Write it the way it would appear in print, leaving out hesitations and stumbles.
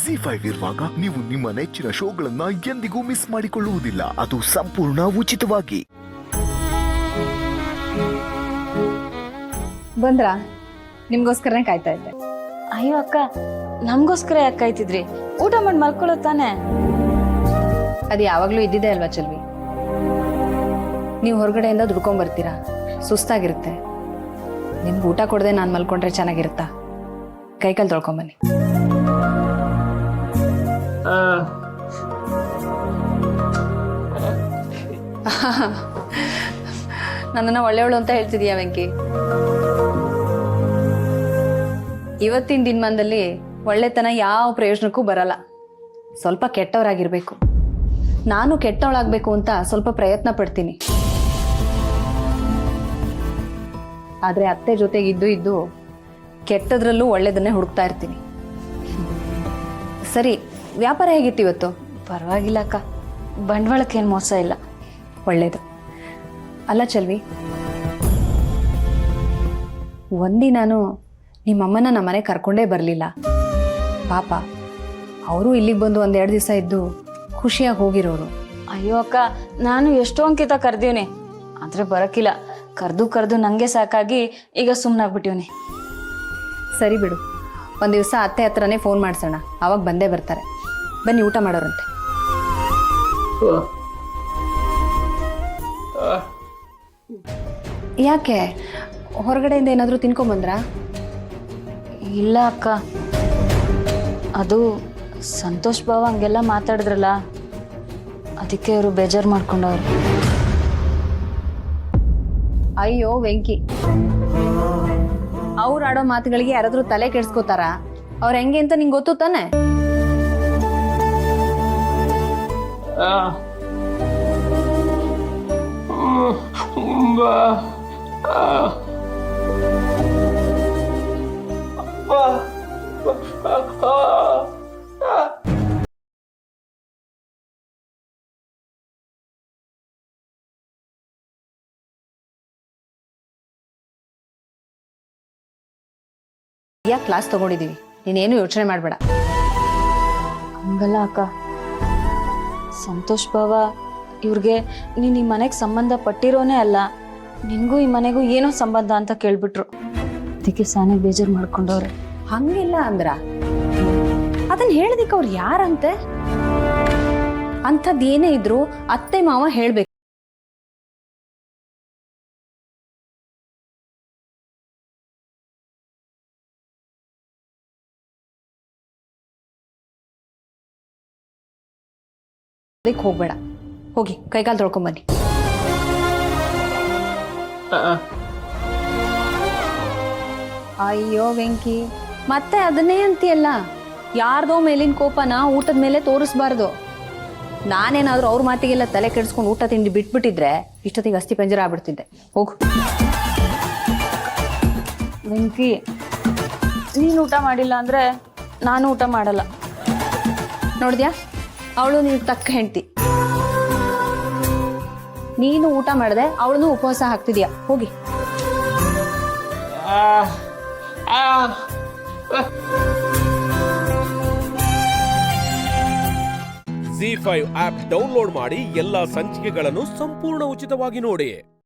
ಜಿ5 ಇರುವಾಗ ನೀವು ನಿಮ್ಮ ನೆಚ್ಚಿನ ಶೋಗಳನ್ನ ಎಂದಿಗೂ ಮಿಸ್ ಮಾಡಿಕೊಳ್ಳುವುದಿಲ್ಲ. ಅದು ಸಂಪೂರ್ಣ ಉಚಿತವಾಗಿ. ಬಂದ್ರಾ? ನಿಮ್ಗೋಸ್ಕರನೇ ಕಾಯ್ತಾ ಇದ್ದೆ. ಅಯ್ಯೋ ಅಕ್ಕ, ನಮ್ಗೋಸ್ಕರ ಯಾಕೆ ಕಾಯ್ತಿದ್ರಿ? ಊಟ ಮಾಡಿ ಮಲ್ಕೊಳ್ಳೋ ತಾನೆ. ಅದು ಯಾವಾಗ್ಲೂ ಇದ್ದಿದೆ ಅಲ್ವಾ ಚೆಲ್ವಿ? ನೀವು ಹೊರಗಡೆಯಿಂದ ದುಡ್ಕೊಂಡ್ ಬರ್ತೀರಾ, ಸುಸ್ತಾಗಿರುತ್ತೆ. ನಿಮ್ಗೆ ಊಟ ಕೊಡದೆ ನಾನು ಮಲ್ಕೊಂಡ್ರೆ ಚೆನ್ನಾಗಿರುತ್ತಾ? ಕೈಕಾಲು ತೊಳ್ಕೊಂಬನ್ನಿ. ನನ್ನನ್ನು ಒಳ್ಳೆಯವಳು ಅಂತ ಹೇಳ್ತಿದೀಯ ವೆಂಕಿ? ಇವತ್ತಿನ ದಿನಮಾನದಲ್ಲಿ ಒಳ್ಳೆತನ ಯಾವ ಪ್ರಯೋಜನಕ್ಕೂ ಬರಲ್ಲ. ಸ್ವಲ್ಪ ಕೆಟ್ಟವರಾಗಿರ್ಬೇಕು. ನಾನು ಕೆಟ್ಟವಳಾಗಬೇಕು ಅಂತ ಸ್ವಲ್ಪ ಪ್ರಯತ್ನ ಪಡ್ತೀನಿ. ಆದರೆ ಅತ್ತೆ ಜೊತೆಗೆ ಇದ್ದು ಕೆಟ್ಟದ್ರಲ್ಲೂ ಒಳ್ಳೇದನ್ನೇ ಹುಡುಕ್ತಾ ಇರ್ತೀನಿ. ಸರಿ, ವ್ಯಾಪಾರ ಹೇಗಿತ್ತು ಇವತ್ತು? ಪರವಾಗಿಲ್ಲ ಅಕ್ಕ, ಬಂಡವಾಳಕ್ಕೇನು ಮೋಸ ಇಲ್ಲ. ಒಳ್ಳೇದು. ಅಲ್ಲ ಚೆಲ್ವಿ, ಒಂದಿನಾನು ನಿಮ್ಮಮ್ಮನ ನಮ್ಮನೆ ಕರ್ಕೊಂಡೇ ಬರಲಿಲ್ಲ. ಪಾಪ, ಅವರು ಇಲ್ಲಿಗೆ ಬಂದು ಒಂದೆರಡು ದಿವಸ ಇದ್ದು ಖುಷಿಯಾಗಿ ಹೋಗಿರೋರು. ಅಯ್ಯೋ ಅಕ್ಕ, ನಾನು ಎಷ್ಟೋ ಅಂಕಿತ ಕರ್ದೀವ್ನಿ, ಆದರೆ ಬರೋಕ್ಕಿಲ್ಲ. ಕರೆದು ನನಗೆ ಸಾಕಾಗಿ ಈಗ ಸುಮ್ಮನಾಗ್ಬಿಟ್ಟಿವ್ನಿ. ಸರಿ ಬಿಡು, ಒಂದು ದಿವಸ ಅತ್ತೆ ಹತ್ರನೇ ಫೋನ್ ಮಾಡಿಸೋಣ, ಆವಾಗ ಬಂದೇ ಬರ್ತಾರೆ. ಬನ್ನಿ ಊಟ ಮಾಡೋರಂತೆ. ಯಾಕೆ, ಹೊರಗಡೆಯಿಂದ ಏನಾದರೂ ತಿನ್ಕೊಂಬಂದ್ರಾ? ಇಲ್ಲ ಅಕ್ಕ, ಅದು ಸಂತೋಷ್ ಬಾವ ಹಂಗೆಲ್ಲ ಮಾತಾಡಿದ್ರಲ್ಲ, ಅದಕ್ಕೆ ಅವರು ಬೇಜಾರು ಮಾಡ್ಕೊಂಡವ್ರು. ಅಯ್ಯೋ ವೆಂಕಿ, ಅವ್ರು ಆಡೋ ಮಾತುಗಳಿಗೆ ಯಾರಾದ್ರೂ ತಲೆ ಕೆಡ್ಸ್ಕೋತಾರ? ಅವ್ರ ಹೆಂಗೆ ಅಂತ ನಿಂಗೆ ಗೊತ್ತು ತಾನೆ? ಯಾಕೆ ಕ್ಲಾಸ್ ತಗೊಂಡಿದೀವಿ, ನೀನೇನು ಯೋಚನೆ ಮಾಡಬೇಡ. ಹಂಗಲ್ಲ ಅಕ್ಕ, ಸಂತೋಷ್ ಬಾವ ಇವ್ರಿಗೆ ನೀನು ಈ ಮನೆಗೆ ಸಂಬಂಧ ಪಟ್ಟಿರೋನೇ ಅಲ್ಲ, ನಿನಗೂ ಈ ಮನೆಗೂ ಏನೋ ಸಂಬಂಧ ಅಂತ ಕೇಳ್ಬಿಟ್ರು. ಅದಕ್ಕೆ ಸಾನೆ ಬೇಜಾರು ಮಾಡ್ಕೊಂಡವ್ರೆ. ಹಂಗಿಲ್ಲ ಅಂದ್ರ ಅದನ್ನ ಹೇಳದಿಕ್ಕೆ ಅವ್ರು ಯಾರಂತೆ? ಅಂಥದ್ದೇನೇ ಇದ್ರು ಅತ್ತೆ ಮಾವ ಹೇಳ್ಬೇಕು. ಹೋಗ್ಬೇಡ, ಹೋಗಿ ಕೈಕಾಲು ತೊಳ್ಕೊಂಬನ್ನಿ. ಅಯ್ಯೋ ವೆಂಕಿ, ಮತ್ತೆ ಅದನ್ನೇ ಅಂತೀಯಲ್ಲ. ಯಾರ್ದೋ ಮೇಲಿನ ಕೋಪನ ಊಟದ ಮೇಲೆ ತೋರಿಸ್ಬಾರ್ದು. ನಾನೇನಾದ್ರೂ ಅವ್ರ ಮಾತಿಗೆಲ್ಲ ತಲೆ ಕೆಡಿಸ್ಕೊಂಡು ಊಟ ತಿಂಡಿ ಬಿಟ್ಬಿಟ್ಟಿದ್ರೆ ಇಷ್ಟೊತ್ತಿಗೆ ಅಸ್ಥಿ ಪಂಜರ ಆಗ್ಬಿಡ್ತಿದ್ದೆ. ಹೋಗು. ವೆಂಕಿ, ನೀನು ಊಟ ಮಾಡಿಲ್ಲ ಅಂದ್ರೆ ನಾನು ಊಟ ಮಾಡಲ್ಲ. ನೋಡಿದ್ಯಾ, ಅವಳು ನಿನಗೆ ತಕ್ಕ ಹೆಂಡ್ತಿ. ನೀನು ಊಟ ಮಾಡದೆ ಅವಳನ್ನು ಉಪವಾಸ ಹಾಕ್ತಿದ್ಯಾ. ಹೋಗಿ. ಜಿ5 ಆಪ್ ಡೌನ್ಲೋಡ್ ಮಾಡಿ ಎಲ್ಲಾ ಸಂಚಿಕೆಗಳನ್ನು ಸಂಪೂರ್ಣ ಉಚಿತವಾಗಿ ನೋಡಿ.